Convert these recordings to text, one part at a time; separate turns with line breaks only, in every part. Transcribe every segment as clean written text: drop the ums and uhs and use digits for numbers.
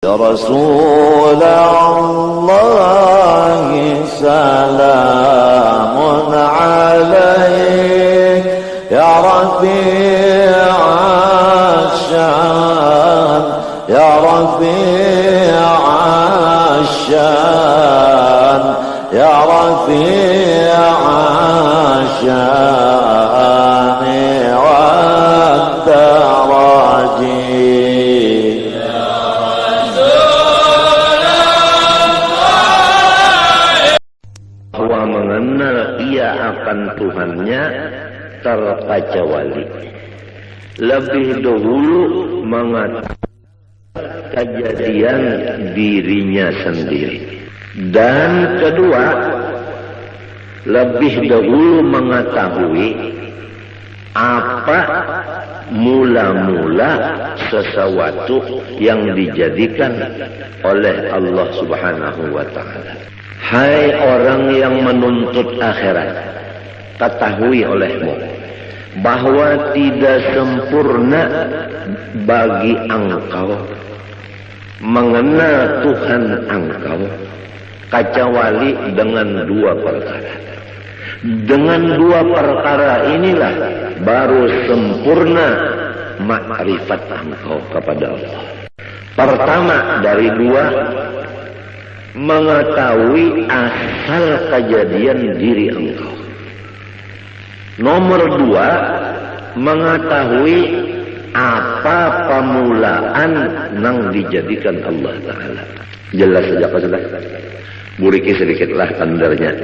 يا رسول الله سلام عليك يا رفيع الشان يا رفيع الشان يا رفيع الشان والدرجين.
Bahwa mengenal ia akan Tuhannya terkecuali lebih dahulu mengatakan kejadian dirinya sendiri, dan kedua lebih dahulu mengetahui apa mula-mula sesuatu yang dijadikan oleh Allah Subhanahu wa ta'ala. Hai orang yang menuntut akhirat, ketahui olehmu bahwa tidak sempurna bagi engkau mengenal Tuhan engkau kecuali dengan dua perkara. Dengan dua perkara inilah baru sempurna makrifat engkau kepada Allah. Pertama dari dua, mengetahui asal kejadian diri engkau. Nomor dua, mengetahui apa permulaan yang dijadikan Allah Ta'ala. Jelas saja Pak Sudah. Buriki sedikitlah tandarnya.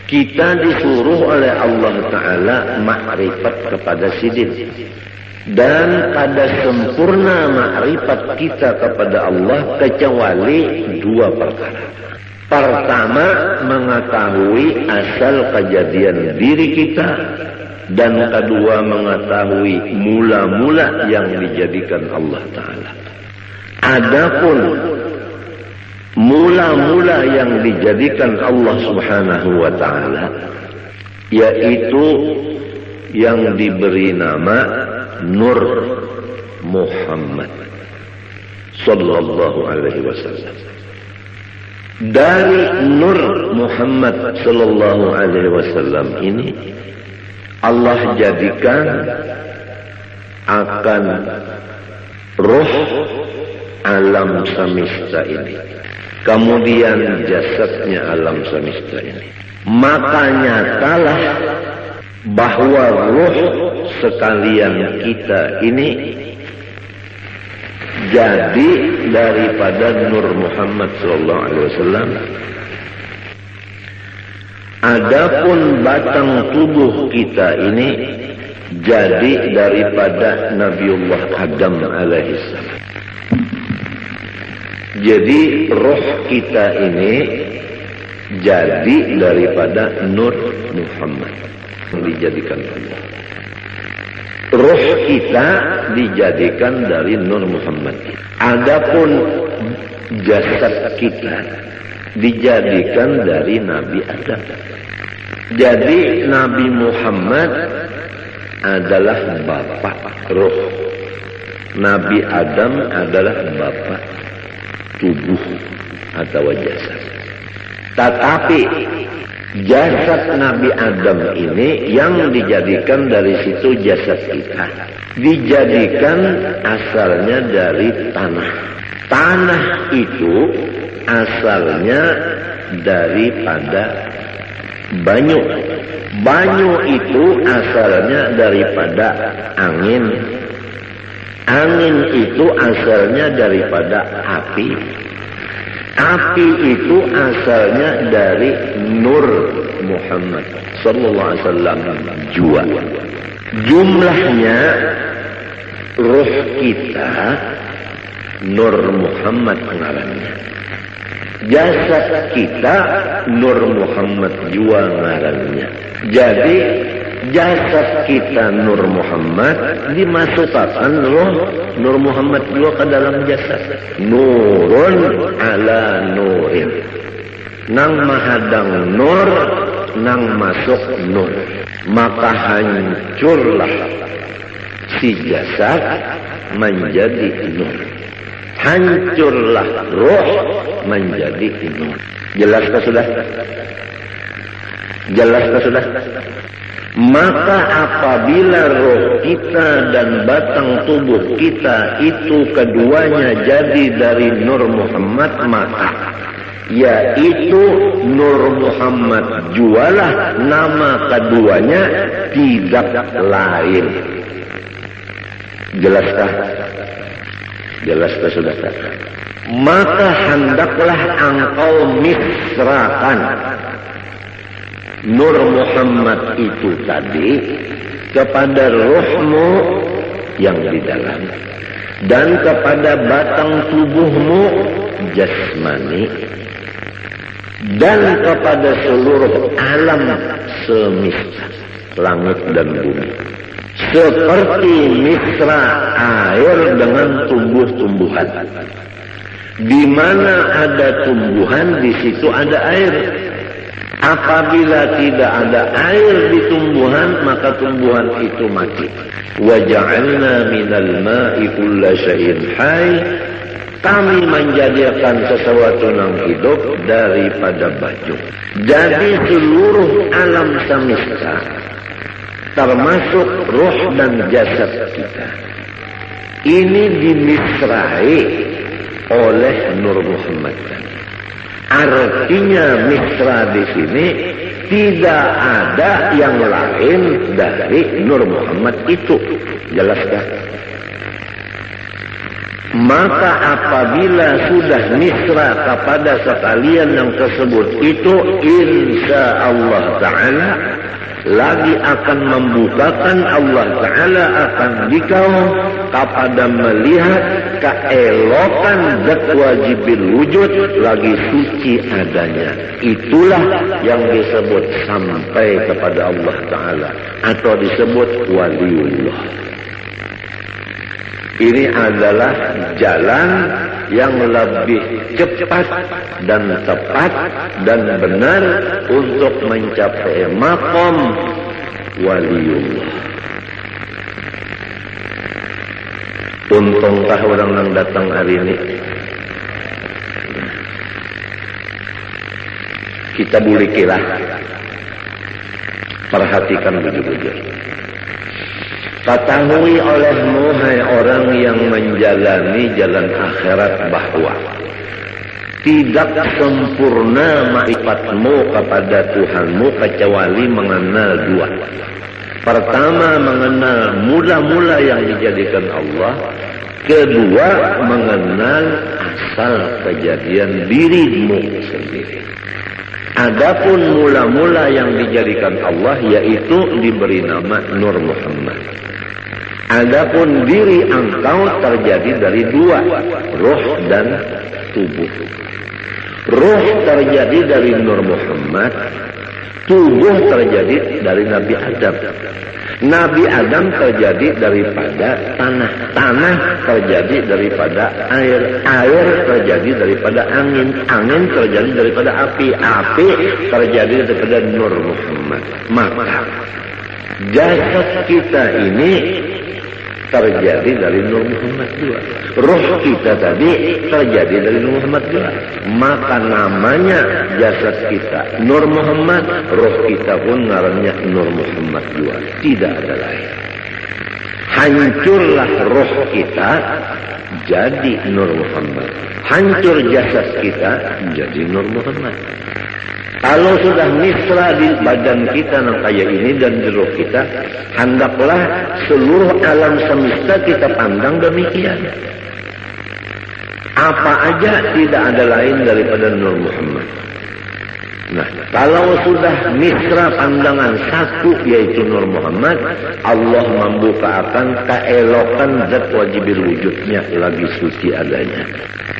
Kita disuruh oleh Allah Ta'ala makrifat kepada sidin. Dan pada sempurna makrifat kita kepada Allah kecuali dua perkara. Pertama, mengetahui asal kejadian diri kita, dan kedua mengetahui mula-mula yang dijadikan Allah Ta'ala. Adapun mula-mula yang dijadikan Allah Subhanahu wa ta'ala, yaitu yang diberi nama Nur Muhammad sallallahu alaihi wasallam. Dari Nur Muhammad sallallahu alaihi wasallam ini Allah jadikan akan roh alam semesta ini, kemudian jasadnya alam semesta ini. Maka nyatalah bahwa roh sekalian kita ini jadi daripada Nur Muhammad sallallahu alaihi wasallam. Adapun batang tubuh kita ini jadi daripada Nabiullah Adam alaihi salam. Jadi roh kita ini jadi daripada Nur Muhammad yang dijadikan Allah. Roh kita dijadikan dari Nur Muhammad. Adapun jasad kita dijadikan dari Nabi Adam. Jadi Nabi Muhammad adalah bapak roh, Nabi Adam adalah bapak tubuh atau jasad. Tetapi jasad Nabi Adam ini yang dijadikan dari situ jasad kita, dijadikan asalnya dari tanah. Tanah itu asalnya daripada banyu. Banyu itu asalnya daripada angin. Angin itu asalnya daripada api. Api itu asalnya dari Nur Muhammad sallallahu alaihi wasallam jua. Jumlahnya roh kita Nur Muhammad ngarannya. Jasad kita Nur Muhammad jua ngarannya. Jadi jasad kita Nur Muhammad dimasukkan roh Nur Muhammad juga ke dalam jasad. Nurun ala nurin. Nang mahadang nur, nang masuk nur. Maka hancurlah si jasad menjadi nur. hancurlah roh menjadi nur. Jelaskah sudah? Jelaskah sudah? Maka apabila roh kita dan batang tubuh kita itu keduanya jadi dari Nur Muhammad, maka yaitu Nur Muhammad jualah nama keduanya, tidak lain. Jelaskah? Jelaskah sudah? Maka hendaklah engkau misrakan Nur Muhammad itu tadi kepada rohmu yang di dalam dan kepada batang tubuhmu jasmani dan kepada seluruh alam semesta langit dan bumi, seperti misra air dengan tumbuh-tumbuhan. Di mana ada tumbuhan, di situ ada air. Apabila tidak ada air di tumbuhan, maka tumbuhan itu mati. Wa ja'alna minal ma'i kulla syai'in hayy. Kami menjadikan sesuatu yang hidup daripada baju. Jadi seluruh alam semesta, termasuk roh dan jasad kita, ini dimisrai oleh Nur Muhammad. Artinya misra di sini tidak ada yang lain dari Nur Muhammad itu. Jelaskah? Maka apabila sudah misra kepada sekalian yang tersebut itu, insya Allah Ta'ala lagi akan membukakan, Allah Ta'ala akan dikau kepada melihat keelokan zat wajibil wujud lagi suci adanya. Itulah yang disebut sampai kepada Allah Ta'ala atau disebut waliullah. Ini adalah jalan yang lebih cepat dan tepat dan benar untuk mencapai maqam waliullah. Untungkah orang yang datang hari ini? Kita boleh kira. Perhatikan bujur-bujur. Ketahui olehmu, hai orang yang menjalani jalan akhirat, bahwa tidak sempurna ma'rifatmu kepada Tuhanmu kecuali mengenal dua. Pertama, mengenal mula-mula yang dijadikan Allah. Kedua, mengenal asal kejadian dirimu sendiri. Adapun mula-mula yang dijadikan Allah, yaitu diberi nama Nur Muhammad. Adapun diri engkau terjadi dari dua, roh dan tubuh. Roh terjadi dari Nur Muhammad, tubuh terjadi dari Nabi Adam. Nabi Adam terjadi daripada tanah, tanah terjadi daripada air, air terjadi daripada angin, angin terjadi daripada api, api terjadi daripada Nur Muhammad. Maka jasad kita ini terjadi dari Nur Muhammad juga. Roh kita tadi terjadi dari Nur Muhammad juga. Maka namanya jasad kita Nur Muhammad, roh kita pun namanya Nur Muhammad juga. Tidak ada lain. Hancurlah roh kita jadi Nur Muhammad. Hancur jasad kita jadi Nur Muhammad. Kalau sudah misra di badan kita yang kayak ini dan di roh kita, hendaklah seluruh alam semesta kita pandang demikian. Apa aja tidak ada lain daripada Nur Muhammad. Nah, kalau sudah misra pandangan satu yaitu Nur Muhammad, Allah membukakan keelokan zat wajibil wujudnya lagi suci adanya.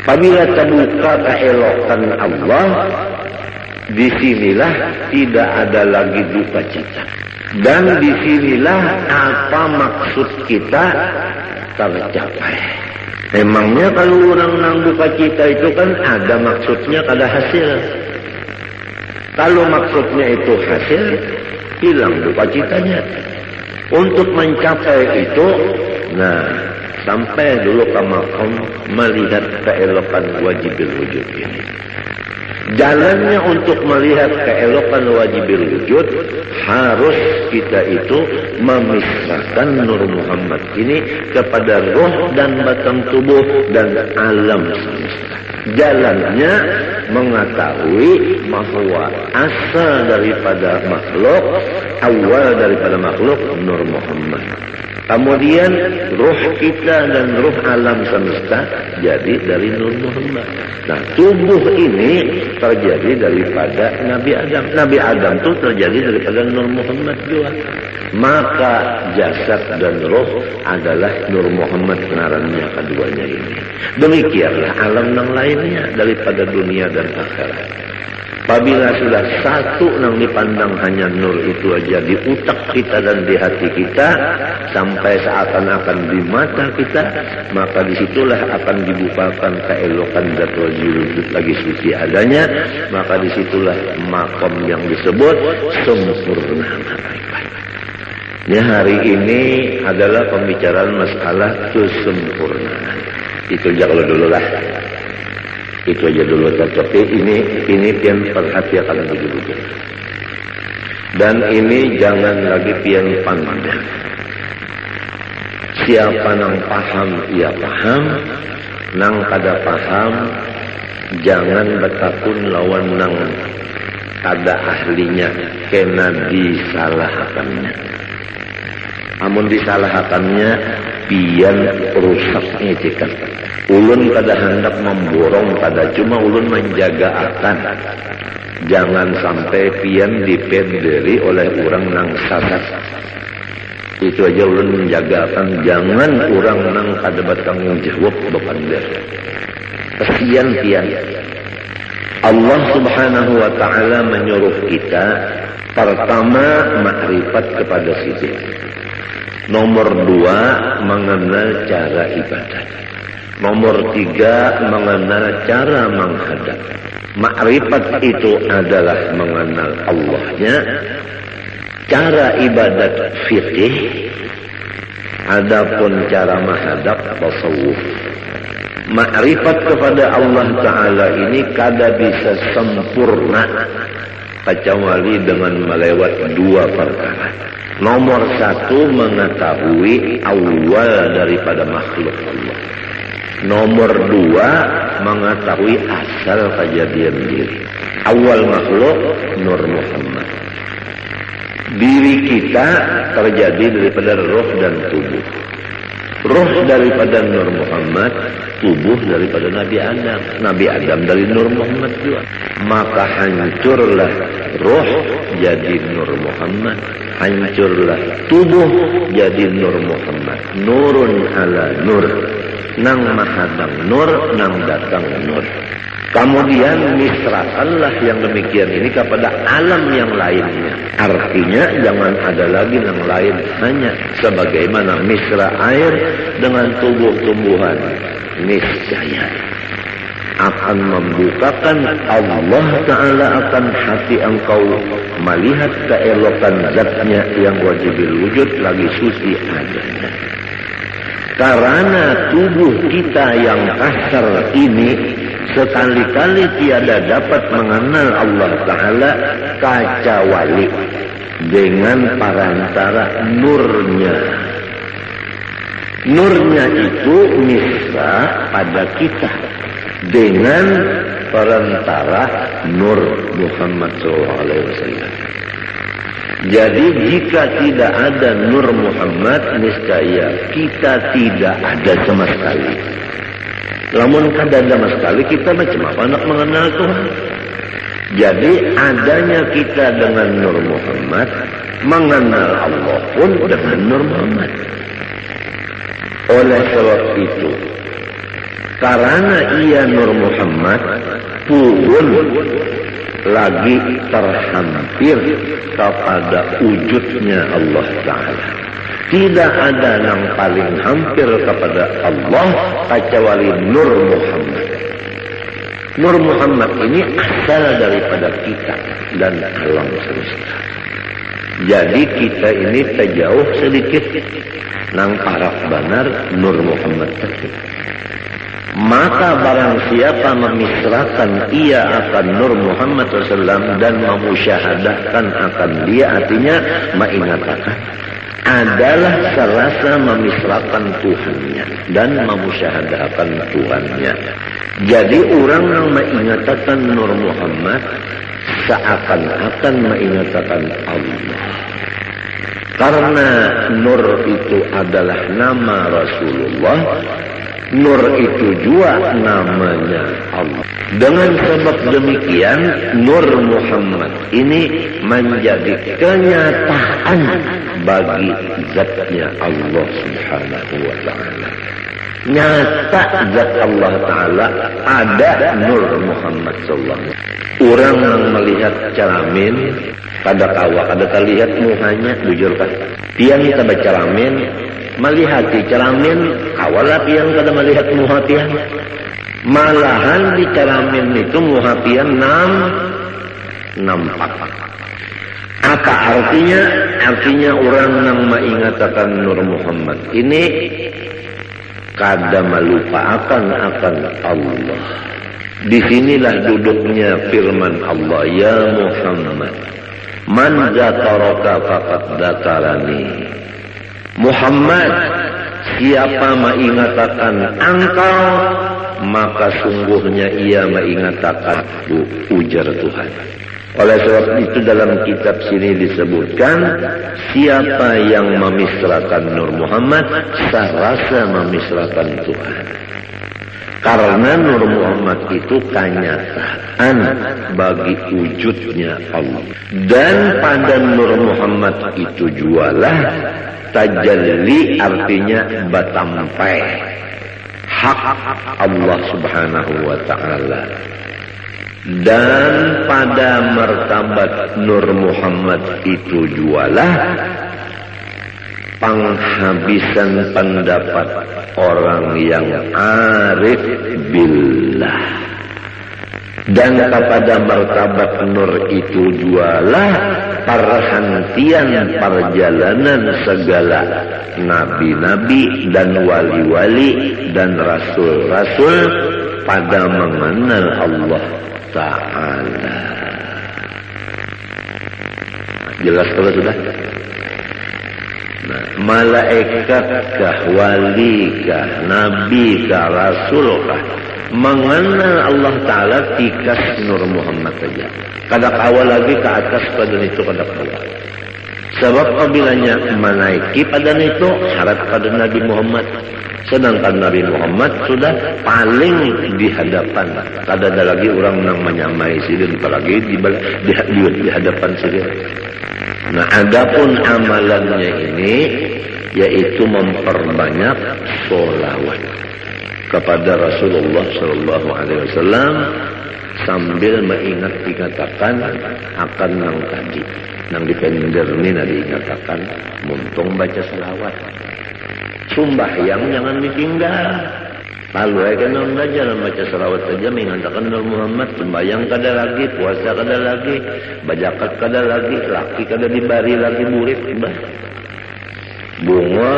Apabila terbuka keelokan Allah, disinilah tidak ada lagi duka cita. Dan disinilah apa maksud kita tercapai. Memangnya kalau orang nang duka cita itu kan ada maksudnya, ada hasil. Kalau maksudnya itu hasil, hilang duka citanya. Untuk mencapai itu, nah sampai dulu ke makom melihat keelokan wajibil wujud ini. Jalannya untuk melihat keelokan wajibil wujud, harus kita itu memisahkan Nur Muhammad ini kepada roh dan batang tubuh dan alam semesta. Jalannya mengetahui bahwa asal daripada makhluk, awal daripada makhluk Nur Muhammad. Kemudian ruh kita dan ruh alam semesta jadi dari Nur Muhammad. Nah, tubuh ini terjadi daripada Nabi Adam. Nabi Adam itu terjadi daripada Nur Muhammad juga. Maka jasad dan ruh adalah Nur Muhammad ngarannya keduanya ini. Demikianlah alam yang lainnya daripada dunia dan akhirat. Apabila sudah satu yang dipandang hanya nur itu aja di utak kita dan di hati kita, sampai seakan-akan di mata kita, maka disitulah akan dibukakan keelokan zat wujud lagi suci adanya, maka disitulah makom yang disebut sempurna makrifat. Ya, hari ini adalah pembicaraan masalah kesempurnaan. Itu jangan dulu lah. Itu aja dulu, tapi ini pian perhatikan begitu. Dan ini jangan lagi pian pandang. Siapa nang paham, ia paham. Nang kada paham, jangan betakun lawan nang kada ahlinya, kena disalahkannya. Amun disalahkannya, pian rusaknya cikan. Ulun kada hendak memborong, kada cuma ulun menjaga akan. Jangan sampai pian dipenderi oleh orang nang sasat. Itu aja ulun menjaga akan. Jangan orang nang kada bertanggung jawab bepander. Kesian pian. Allah Subhanahu wa Ta'ala menyuruh kita pertama makrifat kepada sisi. Nomor 2 mengenal cara ibadat. Nomor 3 mengenal cara menghadap. Makrifat itu adalah mengenal Allahnya. Cara ibadat fikih. Adapun cara menghadap tasawuf. Makrifat kepada Allah Ta'ala ini kada bisa sempurna kecuali dengan melewati 2 perkara. Nomor 1 mengetahui awal daripada makhluk Allah. Nomor 2 mengetahui asal kejadian diri. Awal makhluk Nur Muhammad. Diri kita terjadi daripada roh dan tubuh. Roh daripada Nur Muhammad, tubuh daripada Nabi Adam. Nabi Adam dari Nur Muhammad juga. Maka hancurlah roh jadi Nur Muhammad. Hancurlah tubuh jadi Nur Muhammad. Nurun ala nur. Nang mahadang nur, nang datang nur. Kemudian misrakanlah yang demikian ini kepada alam yang lainnya. Artinya jangan ada lagi yang lain, hanya sebagaimana misra air dengan tumbuh-tumbuhan. Niscaya akan membukakan Allah Ta'ala akan hati engkau melihat keelokan zatnya yang wajibil wujud lagi suci adanya. Karena tubuh kita yang kasar ini sekali-kali tiada dapat mengenal Allah Ta'ala kecuali dengan perantara nurnya. Nurnya itu misra pada kita dengan perantara Nur Muhammad SAW. Jadi jika tidak ada Nur Muhammad, niscaya kita tidak ada sama sekali. Namun kada ada sama sekali, kita macam apa nak mengenal Tuhan? Jadi adanya kita dengan Nur Muhammad, mengenal Allah pun dengan Nur Muhammad. Oleh sebab itu, karena ia Nur Muhammad pun lagi terhampir kepada wujudnya Allah Ta'ala. Tidak ada yang paling hampir kepada Allah kecuali Nur Muhammad. Nur Muhammad ini asal daripada kita dan alam semesta. Jadi kita ini terjauh sedikit nang paraf benar Nur Muhammad tersebut. Maka barang siapa memisrakan ia akan Nur Muhammad SAW dan memusyahadahkan akan dia, artinya mengatakan adalah serasa memisrakan Tuhannya dan memusyahadahkan Tuhannya. Jadi orang yang mengatakan Nur Muhammad seakan-akan mengatakan Allah. Karena Nur itu adalah nama Rasulullah, Nur itu juga namanya Allah. Dengan sebab demikian, Nur Muhammad ini menjadi kenyataan bagi zatnya Allah Subhanahu wa Ta'ala. Nyata zat Allah Ta'ala ada Nur Muhammad SAW. Orang yang melihat cermin, kada kawa, kada terlihat muhanya, bujur kan? Tiang kita bercermin, melihat di cermin, kawalah tiang kada melihat muha tiang. Malahan di cermin itu muha tiang nampak. Apa artinya? Artinya orang yang mengatakan Nur Muhammad ini kada melupakan akan Allah. Disinilah duduknya firman Allah, ya Muhammad, man zakaraka faqad zakarani. Muhammad, siapa mengatakan engkau, maka sungguhnya ia mengatakan ujar Tuhan. Oleh sebab itu dalam kitab sini disebutkan, siapa yang memisrakan Nur Muhammad serasa memisrakan Tuhan. Karena Nur Muhammad itu kenyataan bagi wujudnya Allah. Dan pada Nur Muhammad itu jualah tajalli, artinya batampai hak Allah Subhanahu wa Ta'ala. Dan pada martabat Nur Muhammad itu jualah penghabisan pendapat orang yang arif billah. Dan kepada martabat Nur itu jualah perhentian perjalanan segala nabi-nabi dan wali-wali dan rasul-rasul pada mengenal Allah Ta'ala. Jelas kalau sudah? Nah, malaikatkah, walikah, nabikah, rasulkah mengenal Allah Ta'ala tikas Nur Muhammad saja. Kada kawal lagi ke atas pada itu kada kawal. Sebab apabila menaiki pada itu syarat pada Nabi Muhammad. Sedangkan Nabi Muhammad sudah paling di hadapan. Kada ada lagi orang yang menyamai sidin, apalagi di hadapan sidin. Nah, adapun amalannya ini yaitu memperbanyak sholawat kepada Rasulullah Shallallahu Alaihi Wasallam sambil mengingat dikatakan akan nang tadi, nang dipender ini dikatakan muntung baca selawat. Sumbahyang jangan ditinggal. Lalu aja nang belajar baca selawat saja mengatakan Nur Muhammad. Sembahyang kada lagi, puasa kada lagi, bajakat kada lagi, laki kada dibari lagi murid. Bunga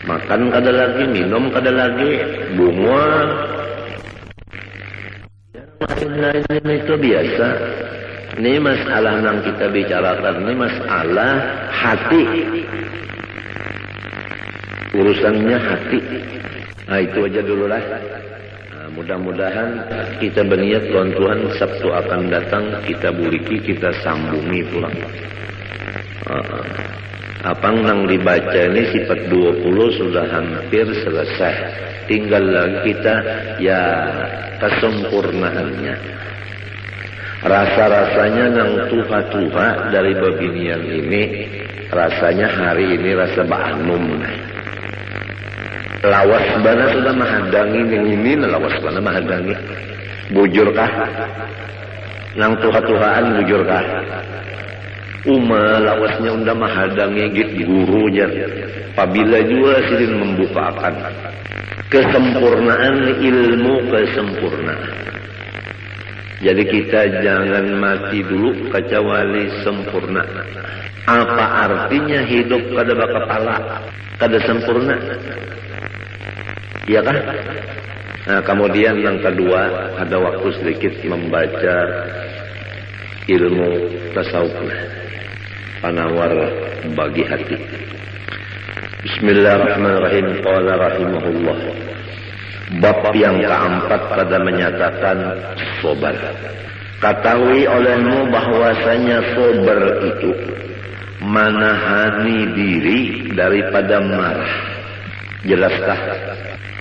makan kada lagi, minum kada lagi, bunga. Lain itu biasa. Ini masalah yang kita bicarakan, ini masalah hati. Urusannya hati. Nah, itu aja dulu lah. Nah, mudah-mudahan kita berniat Tuhan Sabtu akan datang, kita buriki, kita sambungi pulang. Apa yang dibaca ini sifat 20 sudah hampir selesai. Tinggal lagi kita ya kesempurnaannya. Rasa-rasanya yang tuha-tuha dari babinian ini, rasanya hari ini rasa ba'anum. Lawas bana sudah menghadangi yang ini, lawas bana menghadangi. Bujurkah? Nang tuha-tuhaan bujurkah? Lawasnya unda menghadangi gitu gurunya. Apabila juga sidin membukakan kesempurnaan ilmu, kesempurnaan. Jadi kita jangan mati dulu kecuali sempurna. Apa artinya hidup kada bakapala, kada sempurna? Iya kan? Nah, kemudian yang kedua, ada waktu sedikit membaca ilmu tasawuf, penawar bagi hati. Bismillahirrahmanirrahim. Qala rahimahullah. Bab yang keempat pada menyatakan sobar. Ketahui olehmu bahwasanya sobar itu menahani diri daripada marah. Jelaskah?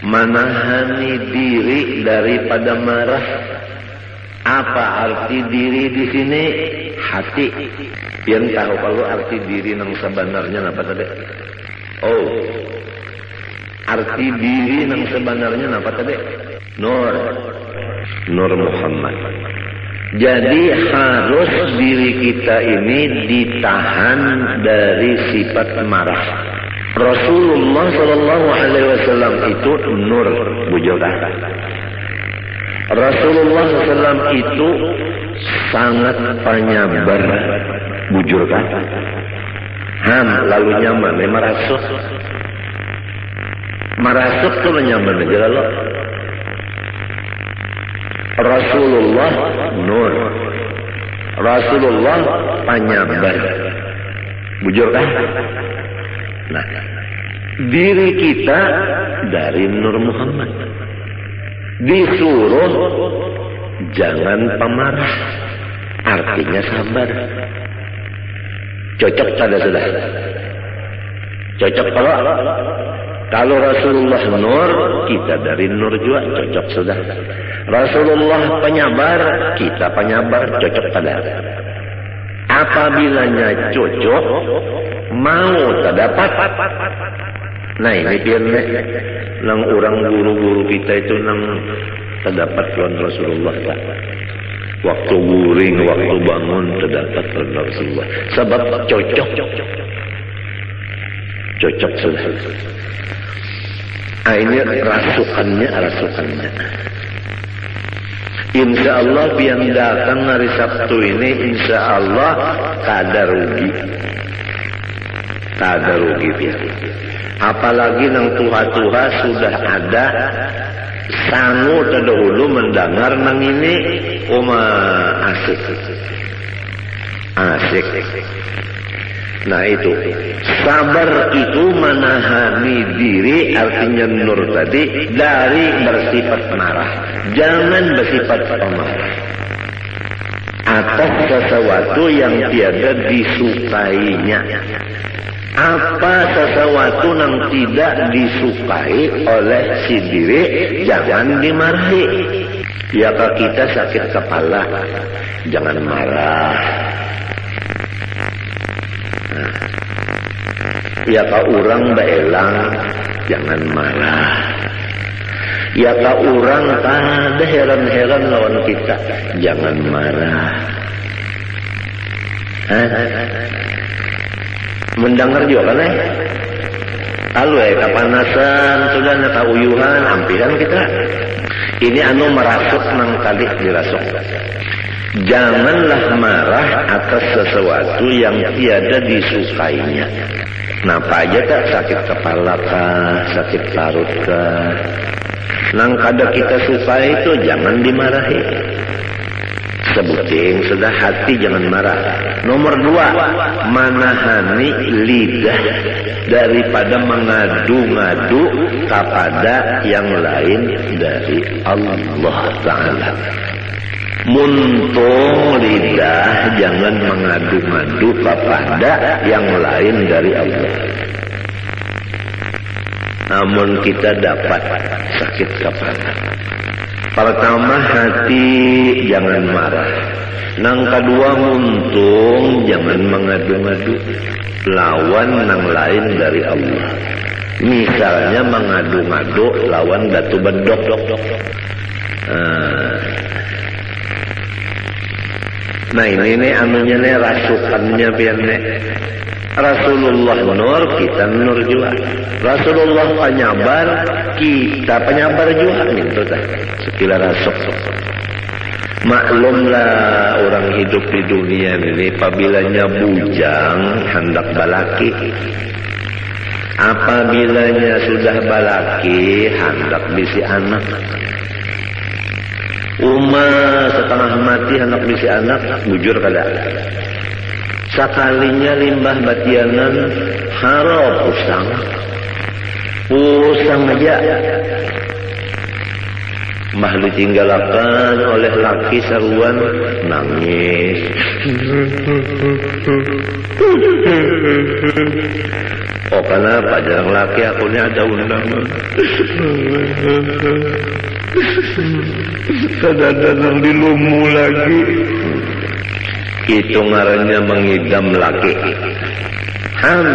Menahani diri daripada marah. Apa arti diri di sini? Hati. Yang tahu kalau arti diri yang sebenarnya apa tadi? Oh, arti diri yang sebenarnya apa tadi? Nur Muhammad. Jadi harus diri kita ini ditahan dari sifat marah. Rasulullah Shallallahu Alaihi Wasallam itu nur, bujokan. Rasulullah SAW itu sangat penyabar, bujurkan. Lalu nyaman, merasuk tuh nyaman aja lalu. Rasulullah nur, Rasulullah penyabar, bujurkan. Nah, diri kita dari Nur Muhammad. Disuruh jangan pemarah, artinya sabar. Cocok pada sudah. Cocok kalau Rasulullah nur, kita dari nur juga cocok sudah. Rasulullah penyabar, kita penyabar, cocok pada. Apabila cocok, mau terdapat. Nah ini biarnya nang orang guru-guru kita itu nang terdapat lawan Rasulullah Pak. Waktu guring, waktu bangun terdapat lawan Rasulullah. Sebab cocok sudah. Ini rasukannya. Insya Allah biar datang hari Sabtu ini, insya Allah kada rugi biar. Apalagi nang tuha-tuha sudah ada sangu terdahulu mendengar nang ini asik. Nah itu sabar itu menahani diri, artinya nur tadi, dari bersifat marah. Jangan bersifat pemarah atas sesuatu yang tiada disukainya. Apa sesuatu yang tidak disukai oleh si diri, jangan dimarahi. Ya kalau kita sakit kepala, jangan marah. Ya kalau orang beelang, jangan marah. Ya kalau orang ada heran-heran lawan kita, jangan marah. Mendengar juga kan kalau kepanasan sudah nakauyuhan ampiran kita ini merasuk nang tadi dirasuk. Janganlah marah atas sesuatu yang tiada disukainya. Napa aja tak sakit kepala kah, sakit parut kah, nang kada kita suka itu jangan dimarahi. Sebuting sudah hati jangan marah. Nomor 2, menahani lidah daripada mengadu-ngadu kepada yang lain dari Allah Ta'ala. Muntung lidah jangan mengadu-ngadu kepada yang lain dari Allah. Namun kita dapat sakit kepala. Pertama, hati jangan marah. Nang kedua, muntung jangan mengadu-ngadu lawan nang lain dari Allah. Misalnya mengadu-ngadu lawan datu bedok. Nah ini anunya nih, rasukannya biarnya. Rasulullah nur, kita nur juga. Rasulullah penyabar, kita penyabar juga. Itu dah sekila rasuk. Maklumlah orang hidup di dunia ini apabila bujang hendak balaki, apabila sudah balaki hendak bisi anak. Setengah mati hendak bisi anak, bujur kada. Sakalinya limbah batianan harap pusang aja. Mbah ditinggalakan oleh laki saruan nangis. Oh kenapa jarang laki aku ini ada undangan. Kadang-kadang dilumu lagi. Itu ngarannya mengidam laki.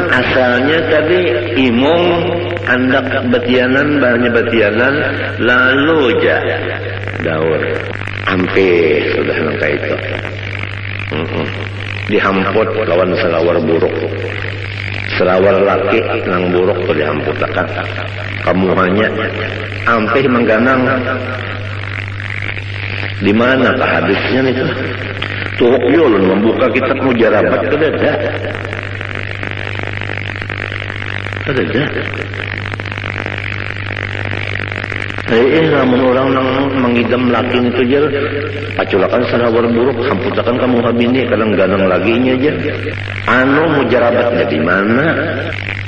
Asalnya tadi imong hendak batianan, bahannya batianan, lalu daur. Hampir sudah nangka itu. Dihamput lawan selawar buruk. Selawar laki nang buruk tuh dihamput akan. Kamu hanya hampir mengganang. Di mana pak hadisnya itu? Tuhuk yulun membuka kitab mujarabat kedada. Ada. Namun orang mengidam laki itu aja, paculakan selawar buruk, hamputakan kamu habini, kadang ganang laginya aja. Mujarabatnya di mana?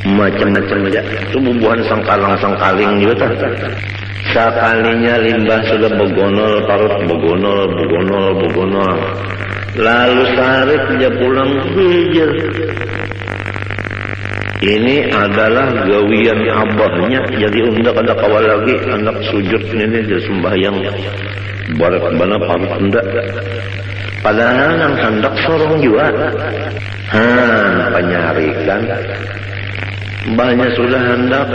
Macam-macam aja. Itu bubuhan sangkaling juga tak. Sekalinya limbah sudah begonol, parut begonol. Lalu sarik dia pulang hijau. Ini adalah gawian abahnya, jadi undak ada kawal lagi anak sujud ini dia sembahyang barat bana pamit undak. Padahal yang hendak sorong juga. Penyarikan. Banyak sudah hendak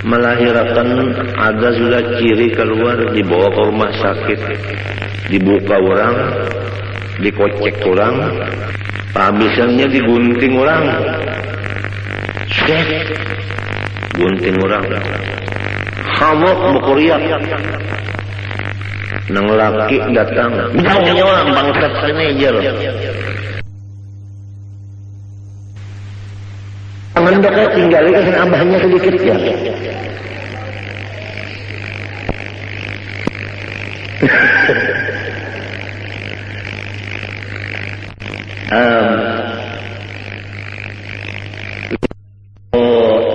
melahirkan, ada sudah ciri keluar, dibawa ke rumah sakit, dibuka orang, dikocek orang, habisannya digunting orang. Gunting orang hamok bukuriak nang laki datang nyawa bangsat sini aja loh mendeknya tinggal kan abahnya sedikit ya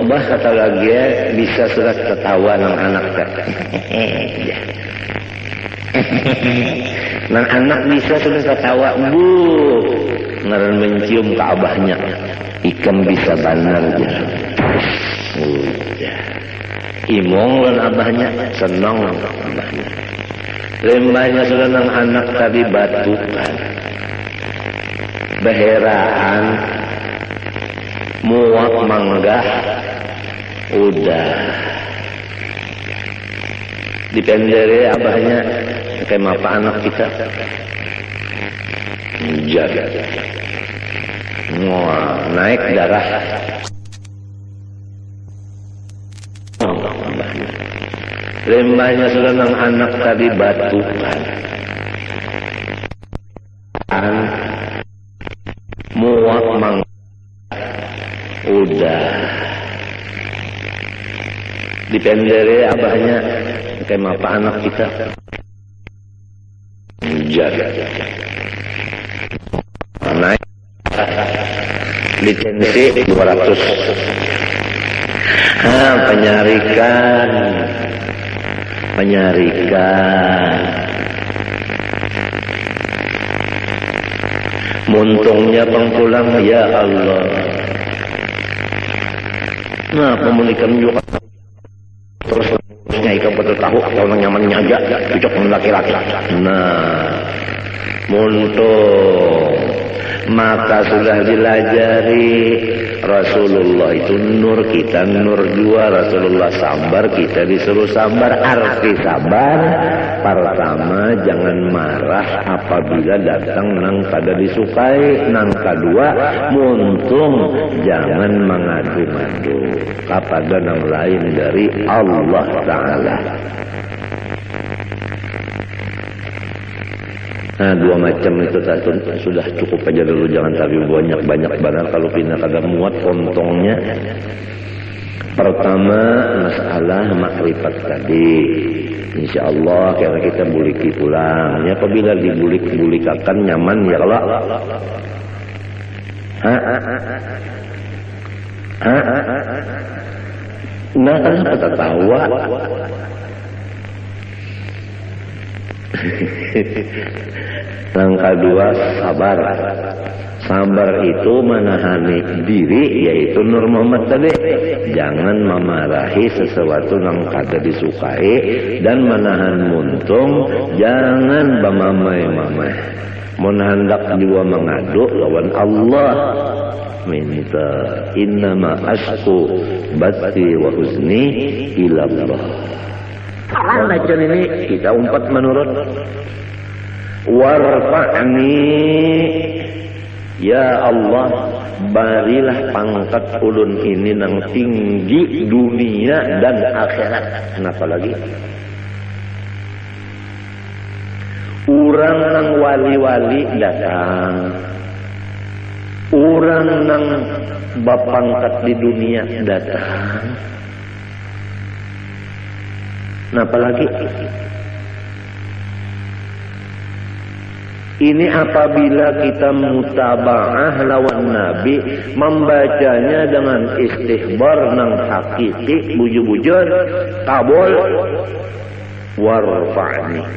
Bah kata lagi bisa sudah ketawa nang anak nang anak bisa sudah ketawa ngaran mencium ke abahnya ikam bisa banar aja imong lan abahnya senang abahnya lembahnya sudah nang anak tadi batukan beheraan muak manggah udah dipendere abahnya kayak apa anak kita jaga naik darah lembahnya sudah nang anak tadi batukan muak manggah udah dipendere abahnya kayak apa anak kita jaga naik lisensi 200 penyarikan muntungnya pengpulang ya Allah. Nah pemulikan juga terus ikan betul tahu atau nyamannya aja cocok dengan laki-laki. Nah muntung maka sudah dilajari Rasulullah itu nur, kita nur juga. Rasulullah sabar, kita disuruh sabar. Arti sabar pertama jangan marah apabila datang nang kada disukai, nang kedua muntung jangan mengadu-madu kepada nang lain dari Allah Ta'ala. Nah, 2 macam itu sudah cukup aja dulu, jangan terlalu banyak banget kalau pindah kagak muat pontongnya. Pertama masalah makrifat tadi, insyaallah karena kita buliki pulang ya, apabila dibulikakan nyaman ya Allah. Nah, kenapa tertawa? Langkah 2, sabar. Sabar itu menahani diri, yaitu Nur Muhammad tadi. Jangan memarahi sesuatu yang kada disukai, dan menahan muntung, jangan bamamai-mamai. Mun hendak juga mengadu lawan Allah, minta innama asku bati wa huzni ilallah. Bacaan ini kita umpat menurut warfa'ni ya Allah, barilah pangkat ulun ini nang tinggi dunia dan akhirat. Kenapa lagi? Urang nang wali-wali datang, urang nang bapangkat di dunia datang. Kenapa lagi? Ini apabila kita mutaba'ah lawan Nabi, membacanya dengan istihbar nang hakiki, bujur-bujur, kabul, warfa'ni.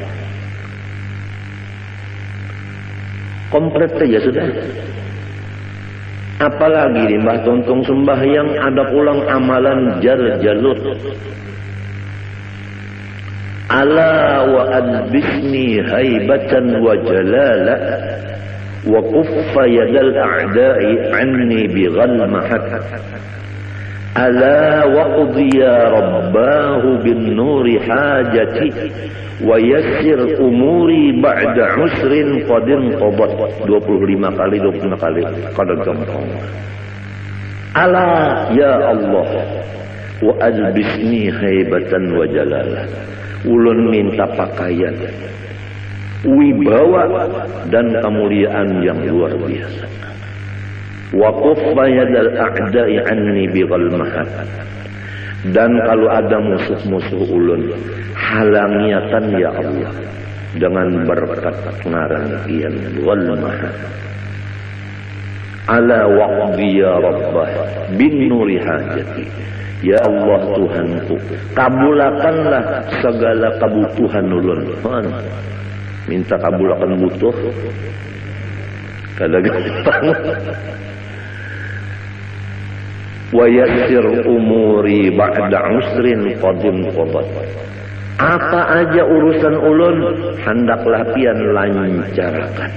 Komplit saja sudah. Apalagi di Mbah Tuntung sembahyang ada pulang amalan jar-jalut. Ala wa adbisni haibatan wa jalala wa kuffa yadal a'da'i anni bighalmahat. Ala waqdi ya rabbahu bin nuri hajati wa yassir umuri ba'da usrin qadin qabat. 25 kali kadang gampang. Ala ya Allah wa adbisni haibatan wa jalala. Ulun minta pakaian, wibawa dan kemuliaan yang luar biasa. Wa kuffa yadal a'da'i anni bighalmahat. Dan kalau ada musuh-musuh ulun, halangiatan ya Allah dengan berkat ngarangian ghalmahat. Ala waqdi ya rabbah bin nuri hajati. Ya Allah Tuhanku, kabulakanlah segala kebutuhan ulun. Minta kabulakan butuh, kada gampang. Wa yassir umuri ba'da usrin qadim qabat. Apa aja urusan ulun, hendaklah pian lancarkan.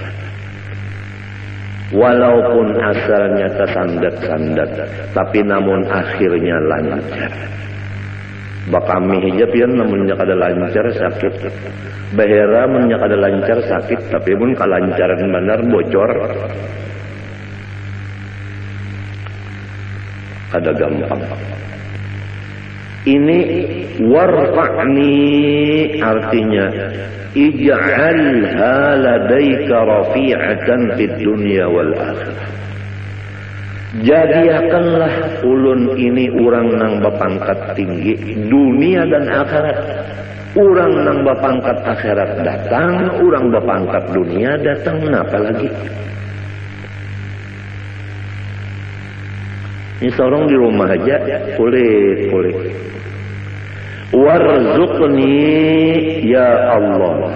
Walaupun asalnya tersandat-sandat, tapi namun akhirnya lancar. Bakami hijab yang namanya kada lancar sakit. Bahera namanya kada lancar sakit, tapi pun kalancaran benar bocor. Kada gampang. Ini warfa'ni artinya ij'alha ladaika rafi'atan fid dunya wal akhirah. Jadikanlah ulun ini urang nang bapangkat tinggi dunia dan akhirat. Urang nang bapangkat akhirat datang, urang bapangkat dunia datang, napa lagi? Ini seorang di rumah aja kulit. Warzuqni ya Allah,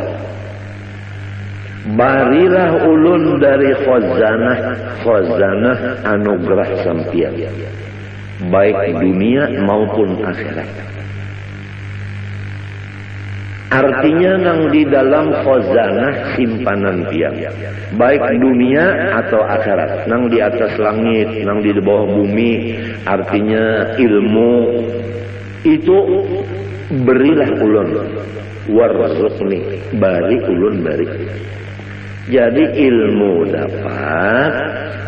barilah ulun dari khazanah anugerah sampian, baik dunia maupun akhirat. Artinya nang di dalam khazanah simpanan pian, baik dunia atau akhirat, nang di atas langit, nang di bawah bumi, artinya ilmu itu berilah ulun. Warzuqni, bari ulun bari. Jadi ilmu dapat,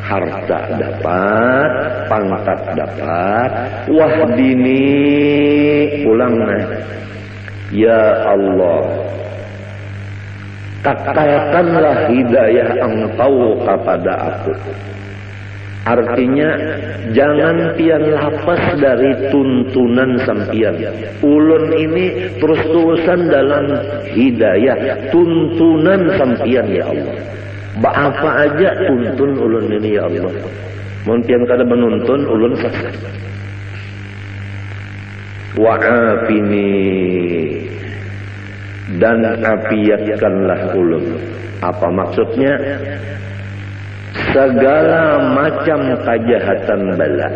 harta dapat, pangkat dapat, wahdini ulangna. Ya Allah, Kakalkanlah hidayah engkau kepada aku. Artinya jangan pian lapas dari tuntunan sampian. Ulun ini terus-terusan dalam hidayah, tuntunan sampian ya Allah. Apa aja tuntun ulun ini ya Allah. Mun pian kada menuntun ulun sesat. Wa'afini, dan afiatkanlah ulun. Apa maksudnya? Segala macam kejahatan bala,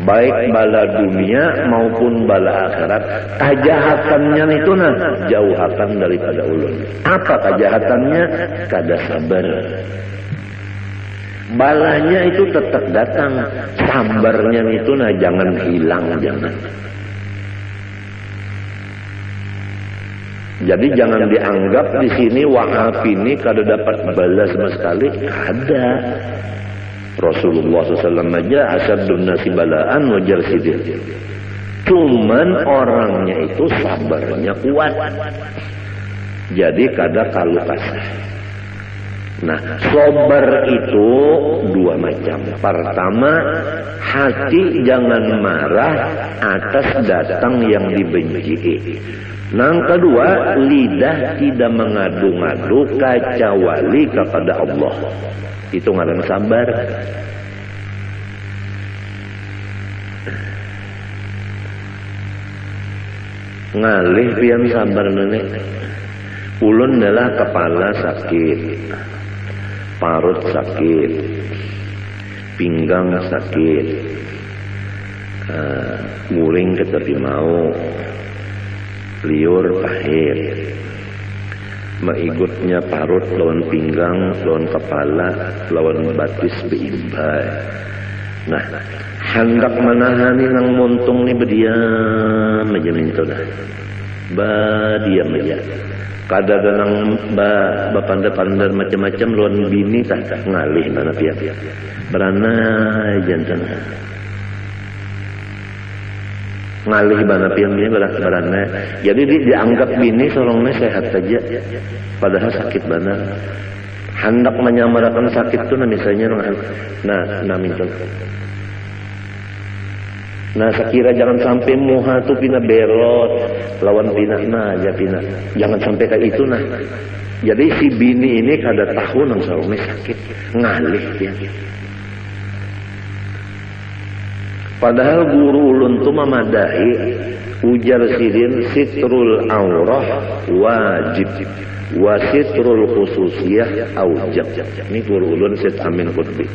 baik bala dunia maupun bala akhirat, kejahatannya itu jauhakan daripada ulun. Apa kejahatannya? Kada sabar. Balanya itu tetap datang, sabarnya itu jangan hilang, jangan. Jadi jangan dianggap di sini wa'afini kada dapat balas sama sekali. Ada. Rasulullah SAW aja asyadun nasi balaan wajar sidir. Cuman orangnya itu sabarnya kuat. Jadi kada kalu kasar. Nah, sabar itu dua macam. Pertama, hati jangan marah atas datang yang dibenci. Yang kedua, lidah tidak mengadu-ngadu kecuali kepada Allah. Itu ngaran sabar. Ngalih pian sabar nenek. Ulun adalah kepala sakit, parut sakit, pinggang sakit, nguring ketepi mau, liur pahit, maigutnya parut lawan pinggang, lawan kepala, lawan batis beimbai. Nah, hendak menahani nang montung ni berdiam aja minta dah, diam aja. Kada nang bapandar-pandar macam-macam lawan bini tak ngalih mana pihak beranai jantan. Ngalih bana pian-pian berana. Jadi dianggap bini solongnya sehat saja, padahal sakit benar. Hendak menyamarakan sakit tu misalnya nah minta. Nah sekira jangan sampai muha tu pina berot lawan pina aja pina. Jangan sampai kayak itu nah. Jadi si bini ini kada tahu nang solongnya sakit, ngalih dia. Padahal guru ulun tu memadahi ujar sidin sitrul aurah wajib wa sitrul khususiyah aujab. Ini guru ulun Syed Amin Qutbi.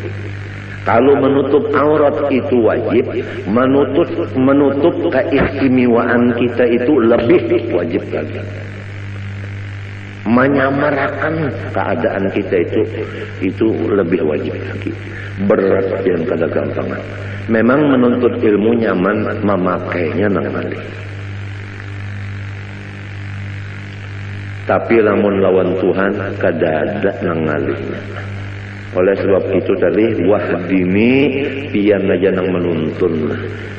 Kalau menutup aurat itu wajib, menutup keistimewaan kita itu lebih wajib lagi. Menyamarakan keadaan kita itu lebih wajib lagi. Berat yang kada gampang. Memang menuntut ilmu nyaman, memakainya nang malih. Tapi lamun lawan Tuhan kada ada nang malihnya. Oleh sebab itu tadi wahdini pian aja nang menuntun.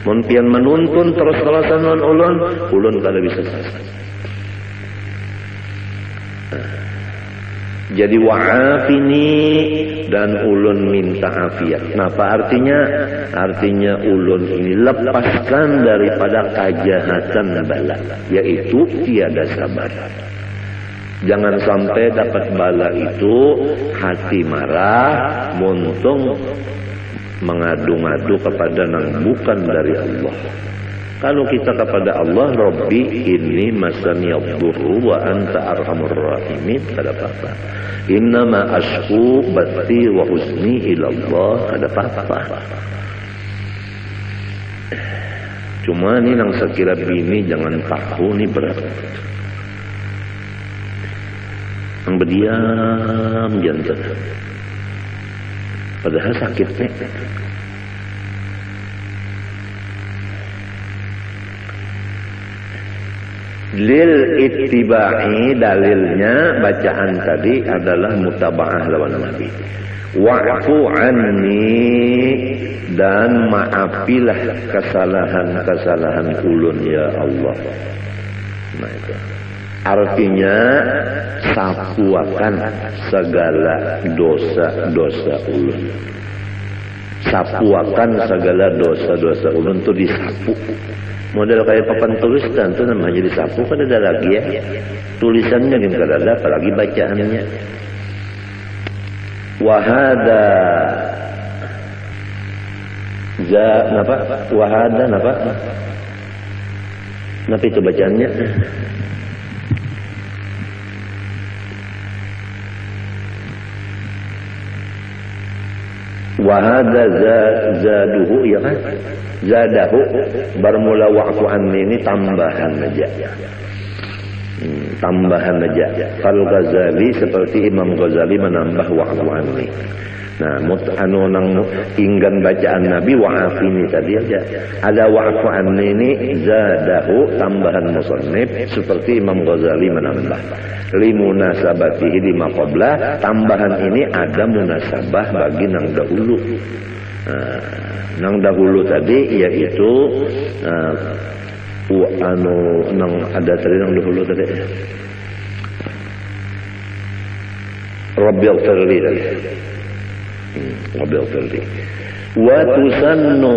Mun pian menuntun terus kalasan ulun kada bisa sesat. Jadi wa'afini dan ulun minta afiat. Nah, apa artinya? Artinya ulun ini lepaskan daripada kejahatan bala, yaitu tiada sabar. Jangan sampai dapat bala itu hati marah, muntung mengadu-ngadu kepada nang bukan dari Allah. Kalau kita kepada Allah, Rabbi inni masaniyadurru wa anta arhamur rahimin, kada apa-apa. Innama ashku bati wa huzni ilallah, kada apa-apa. Cuma ni nang sekira bini jangan tahu ni berat. Ang berdiam jantan. Padahal sakitnya. Lil ittiba'i, dalilnya bacaan tadi adalah mutaba'ah lawan Nabi. Wa'fu anni, dan maafilah kesalahan-kesalahan ulun ya Allah. Nah itu. Artinya sapuakan segala dosa-dosa ulun. Sapuakan segala dosa-dosa ulun tuh disapu. Model kayak papan tulisan tuh namanya disapu, kan ada lagi ya. Tulisannya yang kada ada, apalagi bacaannya. Wahada napa? Wahada napa? Napa itu bacaannya? Wahada zaduhu, ya kan? Zadahu bermula wa'fu anni ini tambahan aja. Tambahan aja. Kalau Ghazali seperti Imam Ghazali menambah wa'fu anni. Nah, nang inggan bacaan Nabi wa'afini tadi aja. Ada wa'fu anni ini zadahu tambahan musannif seperti Imam Ghazali menambah. Limunasabatihi lima qabla, tambahan ini ada munasabah bagi nang dahulu. Nang dahulu tadi yaitu nang ada tadi nang dahulu tadi. Rabbil firli tadi. Rabbil firli. Wa tusannu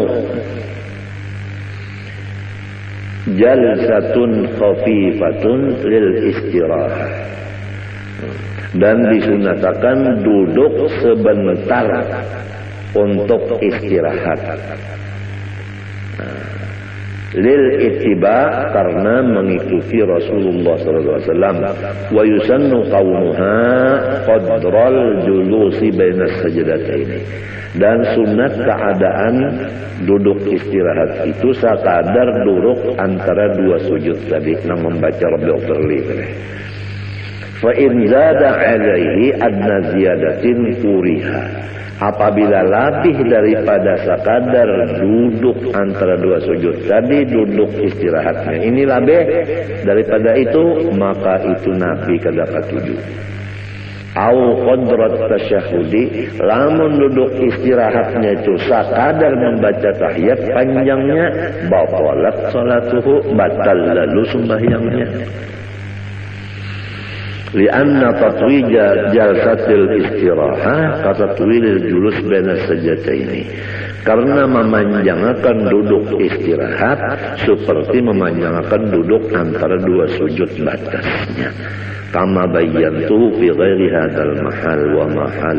jalsatun khafifatun lil istirahah, dan disunatakan duduk sebentar untuk istirahat. Lil ittiba, karena mengikuti Rasulullah SAW. Wa yusannu qawmuha qadral julusi bainas sajdataini, dan sunat keadaan duduk istirahat itu sekadar duduk antara dua sujud tadi nang membaca Rabbil firli. Fa in zada alaihi adna ziyadatin kuriha, apabila lebih daripada sekadar duduk antara dua sujud tadi, duduk istirahatnya ini lebih daripada itu, maka itu Nabi kada katuju. Au qadrat tasyahudi, lamun duduk istirahatnya itu sekadar membaca tahiyat panjangnya, batalat salatuhu, batal lalu sembahyangnya. Lianna tatwija jalsatil istirahah katatwilil julus baina sajdataini, karena memanjangkan duduk istirahat seperti memanjangkan duduk antara dua sujud batasnya. Kama bayyantu fi ghairi hadzal mahal wa mahal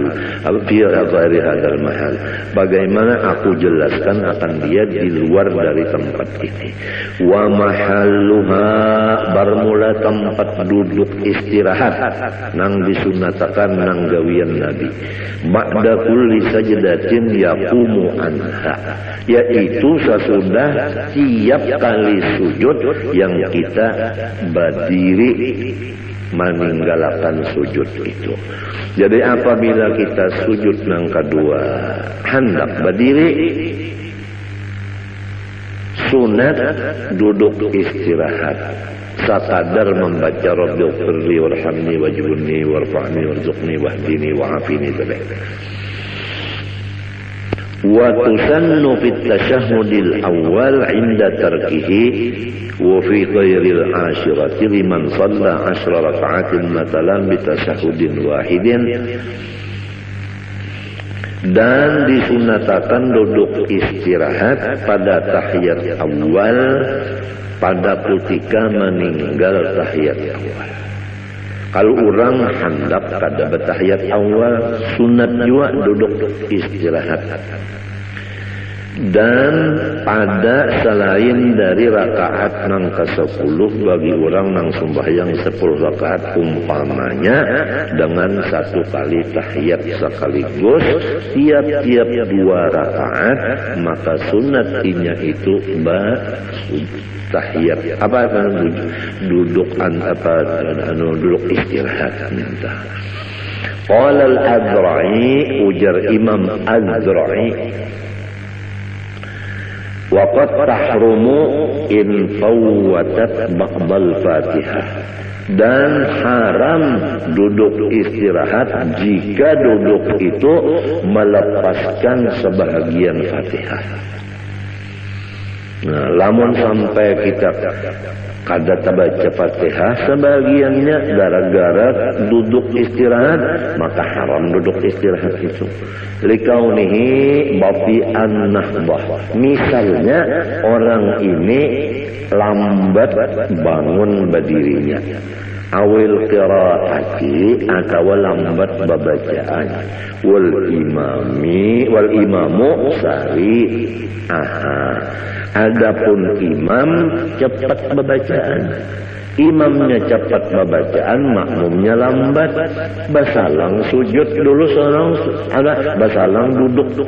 fi ghairi hadzal mahal, bagaimana aku jelaskan akan dia di luar dari tempat ini. Wa mahalluha, bermula tempat duduk istirahat nang disunatakan nang gawian Nabi. Ba'da kulli sajdatin yaqumu anha, yaitu sesudah tiap kali sujud yang kita berdiri meninggalkan sujud itu. Jadi apabila kita sujud nang kedua hendak berdiri, sunat duduk istirahat sekadar membaca Rabbil firli warhamni wajburni warfa'ni warzuqni wahdini wa'afini tadi. Wa tusannu fit tasyahhudil awal 'inda tarkihi wa fi ghairil ashirati liman shalla 10 raka'atin matalan bi tasyahhudin wahidin, dan disunatakan duduk istirahat pada tahiyat awal pada ketika meninggal tahiyat awal. Kalau orang hendak kada bertahiyat awal, sunat juga duduk istirahat. Dan pada selain dari rakaat nang ke-10 bagi orang nang sembahyang 10 rakaat umpamanya dengan satu kali tahiyat sekaligus tiap-tiap 2 rakaat, maka sunatnya itu tahiyat duduk duduk istirahat. Qala al-Azra'i, ujar Imam Az-Zura'i, waqad tahrumu in fawwatat ba'dal Fatihah, dan haram duduk istirahat jika duduk itu melepaskan sebahagian Fatihah. Nah, lamun sampai kita kada baca Fatihah sebagiannya gara-gara duduk istirahat, maka haram duduk istirahat itu. Likaunihi bafi'an nahbah. Misalnya orang ini lambat bangun berdirinya, awil qiraati atau lambat babacaan, wal imamu sari. Adapun imam cepat babacaan, imamnya cepat babacaan, makmumnya lambat. Basalang sujud dulu seorang, basalang duduk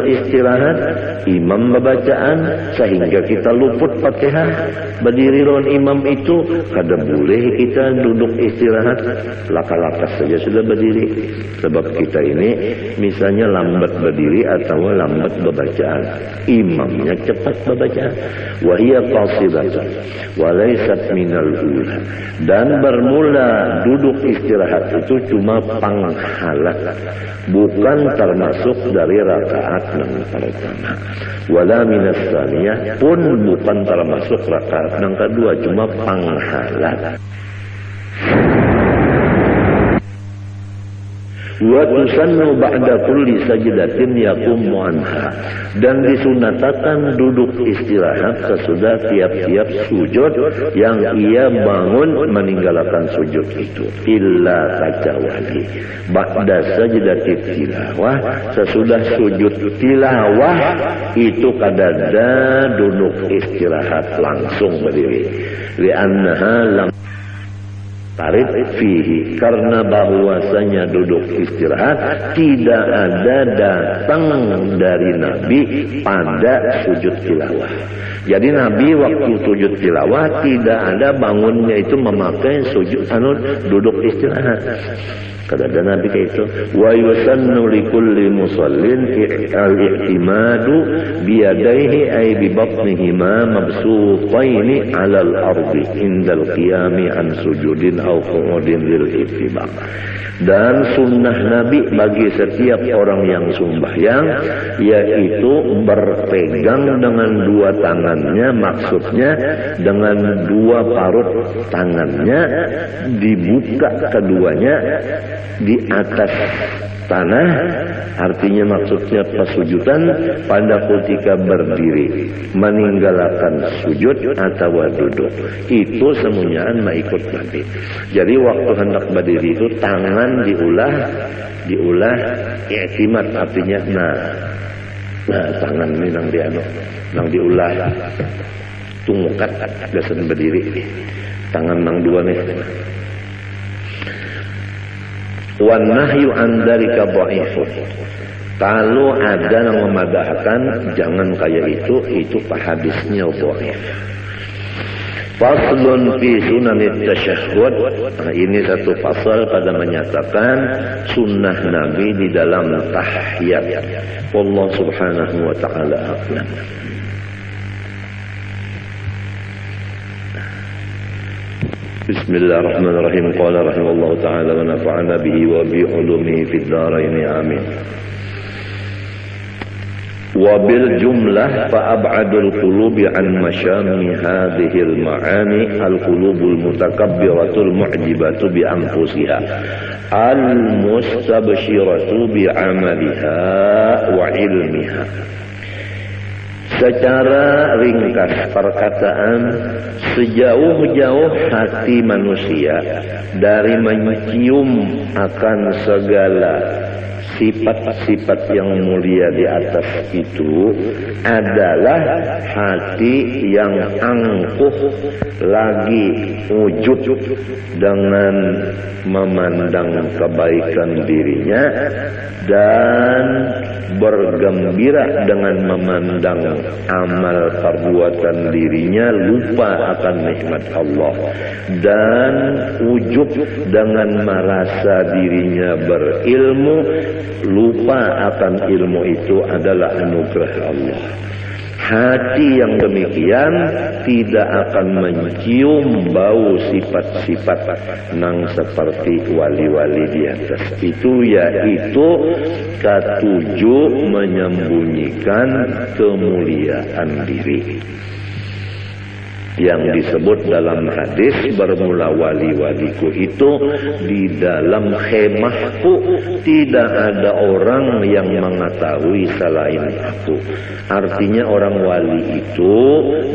istirahat, imam babacaan, sehingga kita luput Fatihah. Berdiri lawan imam itu kada boleh kita duduk istirahat, lakas-lakas saja sudah berdiri. Sebab kita ini misalnya lambat berdiri atau lambat babacaan, imamnya cepat babacaan. Wa hiya qasidatun wa laysat minal ula. Dan bermula duduk istirahat itu cuma panghalat, bukan termasuk dari rakaat yang pertama. Wala minas tsaniyah, pun bukan termasuk rakaat yang kedua, cuma panghalat. Wa tusannu ba'da kulli sajdatin yaqumu anha. Dan disunatakan duduk istirahat sesudah tiap-tiap sujud yang ia bangun meninggalkan sujud itu. Illa kecuali ba'da sajdatit tilawah, sesudah sujud tilawah itu kadada duduk istirahat langsung berdiri. Li'annaha lam tarid fihi, karena bahwasanya duduk istirahat tidak ada datang dari Nabi pada sujud tilawah. Jadi Nabi waktu sujud tilawah tidak ada bangunnya itu memakai sujud duduk istirahat. Kada ada Nabi kayak itu. Wa yusannu likulli musallin al-i'timadu biyadaihi ay bi batnihima mabsutaini 'alal ardi indal qiyami an sujudin aw qu'udin lil ittibaq. Dan sunnah Nabi bagi setiap orang yang sembahyang yaitu berpegang dengan dua tangannya, maksudnya dengan dua parut tangannya dibuka keduanya di atas tanah, artinya maksudnya pesujudan pada ketika berdiri, meninggalkan sujud atau duduk. Itu semuanya ikut Nabi. Jadi waktu hendak berdiri itu tangan diulah i'timad, artinya nah tangan ini nang diulah tungkat biasanya berdiri, tangan nang dua nih. Wan nahyu an dzalika dhaifun. Kalau ada yang memadahkan jangan kayak itu hadisnya dhaif. Faslun fi sunanit tasyahhud. Nah, ini satu pasal pada menyatakan sunnah Nabi di dalam tahiyat. Allah Subhanahu wa taala a'lam. Bismillahirrahmanirrahim. Qala rahimallahu ta'ala wa nafa'ana bihi wa bi ulumihi fid dharain amin. Wa bil jumlah fa ab'adul qulubi an masyami hadhil ma'ani al qulubul mutakabbiratul mu'jibatu bi anfusiha al mustabshiratu bi 'amaliha wa ilmiha. Secara ringkas perkataan, sejauh-jauh hati manusia dari mencium akan segala sifat-sifat yang mulia di atas itu adalah hati yang angkuh lagi wujud dengan memandang kebaikan dirinya dan bergembira dengan memandang amal perbuatan dirinya, lupa akan nikmat Allah, dan wujud dengan merasa dirinya berilmu, lupa akan ilmu itu adalah anugerah Allah. Hati yang demikian tidak akan mencium bau sifat-sifat nang seperti wali-wali di atas itu, yaitu ketujuh menyembunyikan kemuliaan diri. yang disebut dalam hadis bermula wali-waliku itu di dalam khemahku tidak ada orang yang mengetahui selain aku. Artinya orang wali itu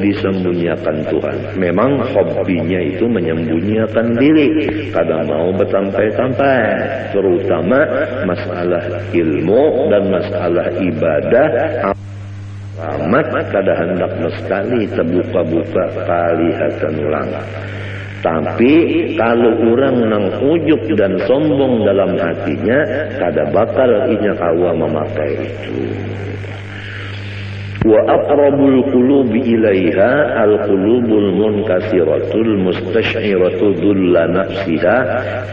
disembunyikan Tuhan. Memang hobinya itu menyembunyikan diri, kadang mau bersampai-sampai, terutama masalah ilmu dan masalah ibadah. Amat kada hendak sekali terbuka-buka kalihatan ulang. Tapi kalau orang nang ujuk dan sombong dalam hatinya, kada bakal inya kawa memakai itu. Wa aqrabul qulubi ilaiha al-qulubul munkasiratul mustash'iratu dhulla nafsiha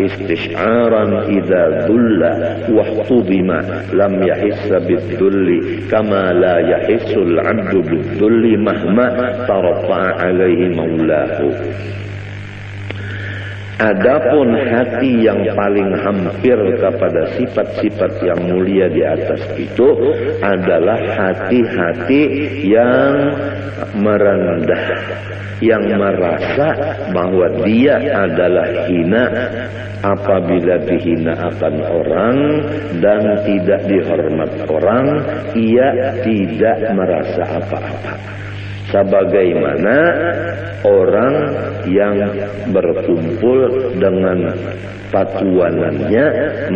istish'aran idza dhulla wa hubima lam yahissa bidhulli kama la yahissul 'abdu bidhulli mahma tarafa'a alaihi maulahu. Adapun hati yang paling hampir kepada sifat-sifat yang mulia di atas itu adalah hati-hati yang merendah, yang merasa bahwa dia adalah hina apabila dihina akan orang dan tidak dihormat orang, ia tidak merasa apa-apa. Sebagaimana orang yang berkumpul dengan patuanannya,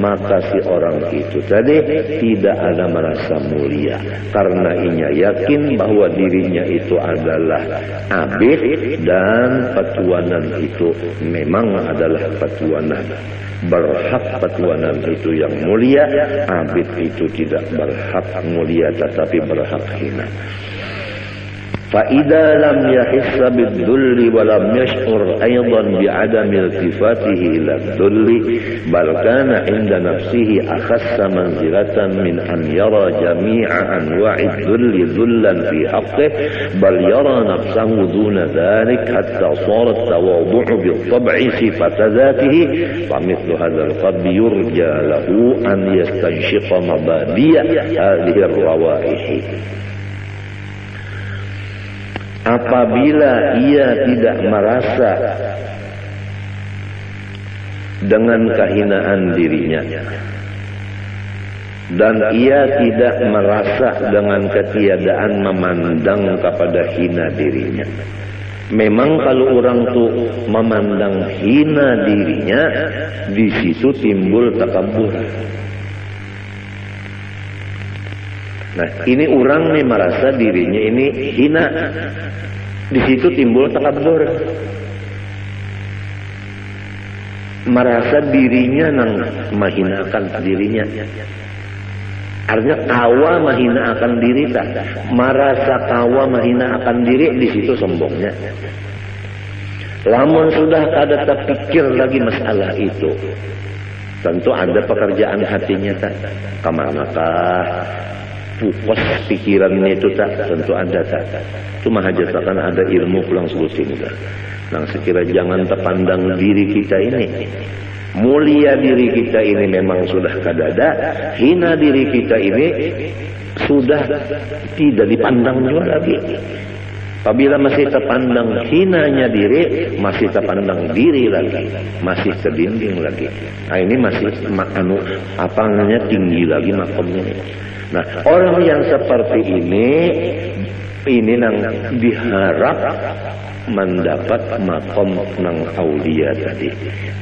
maka si orang itu tadi tidak ada merasa mulia, karena ia yakin bahwa dirinya itu adalah abid dan patuanan itu memang adalah patuanan. Berhak patuanan itu yang mulia, abid itu tidak berhak mulia tetapi berhak hina. فإذا لم يحس بالذل ولم يشعر أيضا بعدم التفاته إلى الذل بل كان عند نفسه أخس منزلة من أن يرى جميع أنواع الذل ذلا في حقه بل يرى نفسه دون ذلك حتى صار التواضع بالطبع صفة ذاته فمثل هذا القلب يرجى له أن يستنشق مبادئ هذه الروائح. Apabila ia tidak merasa dengan kehinaan dirinya dan ia tidak merasa dengan ketiadaan memandang kepada hina dirinya. Memang kalau orang tuh memandang hina dirinya, di situ timbul takabur. Nah, ini orang nih merasa dirinya ini hina. Di situ timbul takabur. Merasa dirinya nang mahinakan dirinya. Artinya kawa mahinakan diri tak. Merasa kawa mahinakan diri, di situ sombongnya. Lamun sudah kada terpikir lagi masalah itu, tentu ada pekerjaan hatinya tak. Kemanakah pupus pikirannya itu tak, tentu ada tak. Cuma hajat akan ada ilmu pulang selusin tak. Nah, sekira jangan terpandang diri kita ini. Mulia diri kita ini memang sudah kadada, hina diri kita ini sudah tidak dipandang juga lagi. Apabila masih terpandang hinanya diri, masih terpandang diri lagi, masih ke dinding lagi. Nah, ini masih apa namanya tinggi lagi makamnya. Nah, orang yang seperti ini nang diharap mendapat makom nang aulia tadi,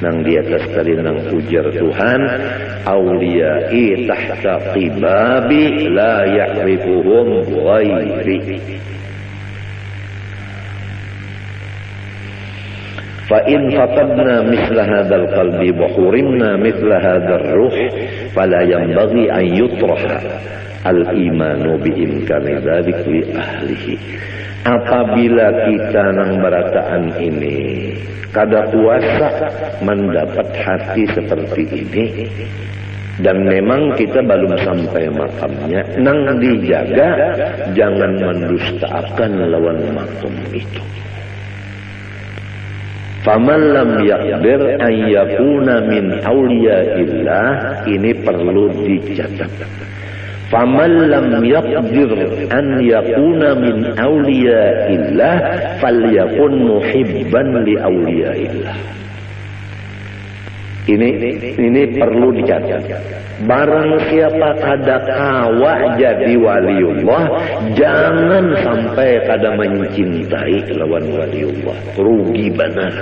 nang di atas tadi nang ujar Tuhan, auliyai tahta qibabi la ya'rifuhum ghairi. فإن فقدنا مثل هذا القلب وحرمنا مثل هذا الروح فلا ينبغي أن يطرح الإيمان بإمكان ذلك لأهله. Apabila kita nang berataan ini kada kuasa mendapat hati seperti ini, dan memang kita belum sampai makamnya, nang dijaga jangan mendustakan lawan makam itu. Faman lam yaqdir an yakuna min auliyaillah, ini perlu dicatat. Faman lam yaqdir an yakuna min awliyaillah falyakun muhibban li awliyaillah. Ini perlu dicatat. Barang siapa kada kawa jadi waliullah, jangan sampai kada mencintai lawan waliullah. Rugi benar.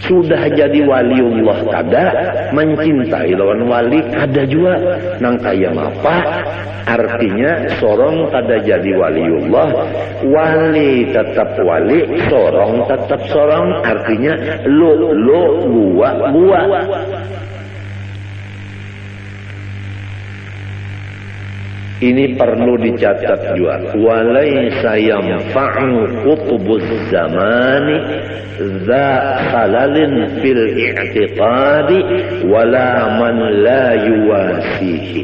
Sudah jadi waliullah kada, mencintai lawan wali kada juga. Nang kaya apa? Artinya sorong kada jadi waliullah, wali tetap wali, sorong tetap sorong. Artinya lo gua. Ini perlu dicatat juga. Walaysa yanfa'u qutbuz zamani za khalalin fil i'tiqadi wala man la yuwasihi.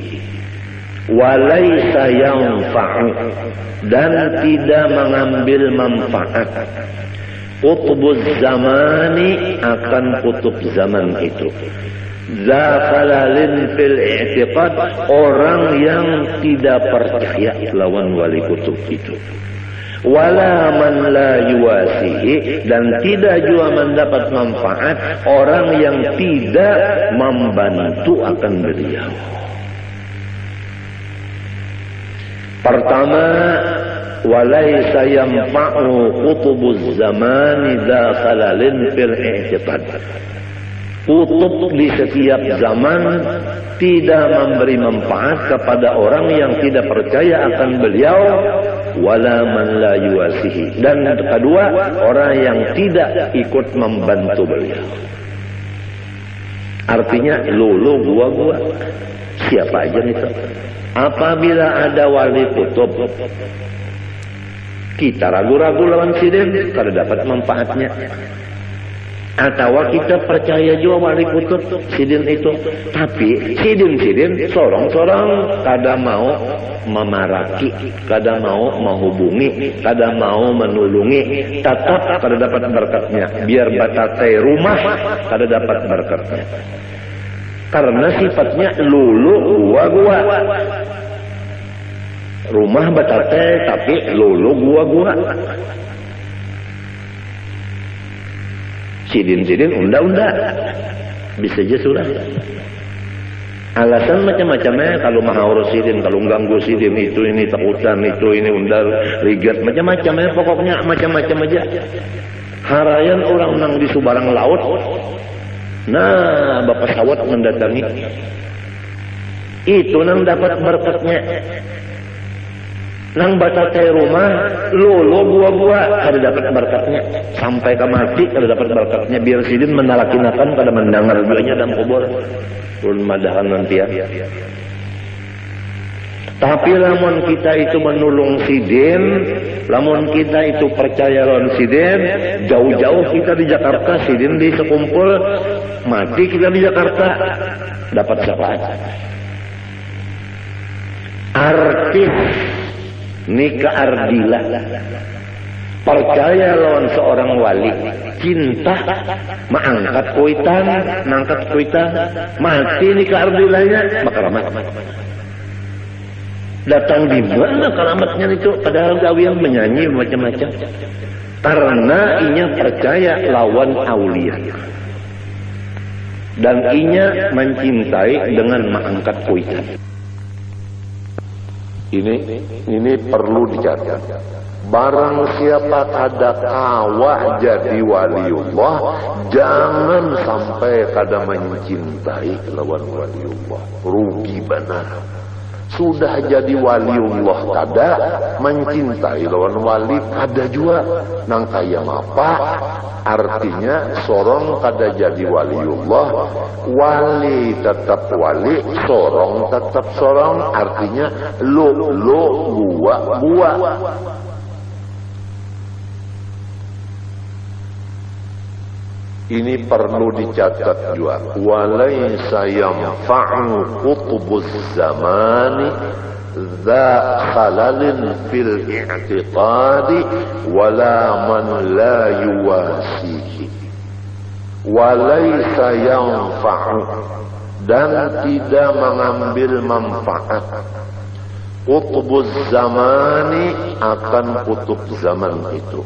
Walaysa yanfa'u, dan tidak mengambil manfaat qutbuz zamani akan kutub zaman itu. Zakhalalin fil i'tiqad, orang yang tidak percaya lawan wali kutub itu. Wala man la yuwasihi, dan tidak juga mendapat manfaat orang yang tidak membantu akan beliau. Pertama, walaysa yanfa'u qutubuz zamani zakhalalin fil i'tiqad. Kutub di setiap zaman tidak memberi manfaat kepada orang yang tidak percaya akan beliau, wala man la yuwasihi, dan kedua orang yang tidak ikut membantu beliau. Artinya lulu gua siapa aja itu. Apabila ada wali kutub kita ragu-ragu lawan sidin, kada dapat manfaatnya. Atau kita percaya juga wali kutub sidin itu, tapi sidin sorong-sorong kada mau memaraki, kada mau menghubungi, kada mau menulungi, tetap kada dapat berkatnya. Biar batatai rumah kada dapat berkatnya, karena sifatnya lulu gua. Rumah batatai tapi lulu gua. Sidin unda bisa aja surah. Alasan macam-macamnya kalau maha urus sidin, kalau ganggu sidin itu ini takutan itu ini undar rigat macam-macamnya, pokoknya macam-macam aja. Harayan orang nang di subarang laut, nah bapak sawat mendatangi, itu nang dapat berkatnya. Nang batatai rumah lolo gua kada dapat berkatnya, sampai ke mati kada dapat berkatnya. Biar sidin menalakinakan kada mendengar bilanya dalam kubur ulun madahan nanti ya. Tapi lamun kita itu menulung sidin, lamun kita itu percaya lawan sidin, jauh-jauh kita di Jakarta, sidin di sekumpul, mati kita di Jakarta dapat syafaat. Artis nikah ardilah, percaya lawan seorang wali, cinta, mangkat kuitan, mati nikah ardilahnya, makaramat. Datang di mana keramatnya itu? Padahal gawian menyanyi macam-macam. Karena inya percaya lawan aulia, dan inya mencintai dengan mangkat kuitan. Ini perlu dicatat. Barang siapa kada kawa jadi waliullah, jangan sampai kada mencintai lawan waliullah. Rugi benar. Sudah jadi waliullah kada, mencintai lawan wali kada juga. Nang kaya apa? Artinya sorong kada jadi waliullah, wali tetap wali, sorong tetap sorong. Artinya lo gua. Ini perlu dicatat juga. Walaysa yanfa'u qutbuz zamani za khalalin fil i'tiqadi wala man la yuwasihi. Walaysa yanfa'u, dan tidak mengambil manfaat
Qutbuz zamani akan kutub zaman itu.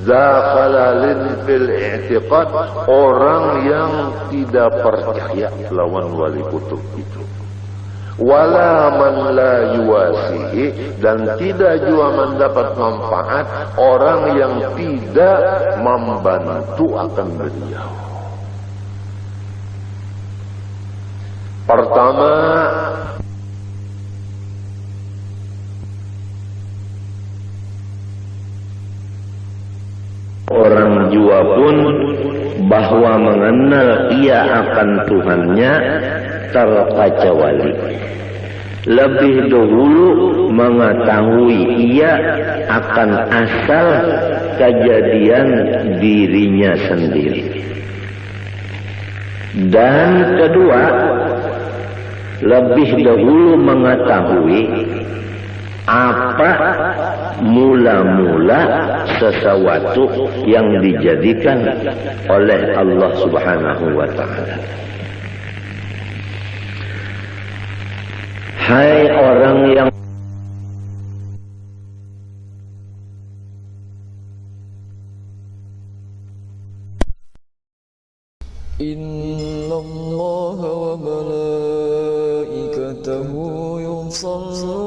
Zakhalalin fil i'tiqad, orang yang tidak percaya lawan wali kutub itu. Wala man la yuwasihi, dan tidak juga mendapat manfaat orang yang tidak membantu akan beliau. Pertama,
orang jua pun bahwa mengenal ia akan Tuhannya terkaca wali. Lebih dahulu mengetahui ia akan asal kejadian dirinya sendiri. Dan kedua, lebih dahulu mengetahui apa mula-mula sesuatu yang dijadikan oleh Allah Subhanahu wa ta'ala. Hai orang yang
Inna Allah wa malaikatahu yusalluna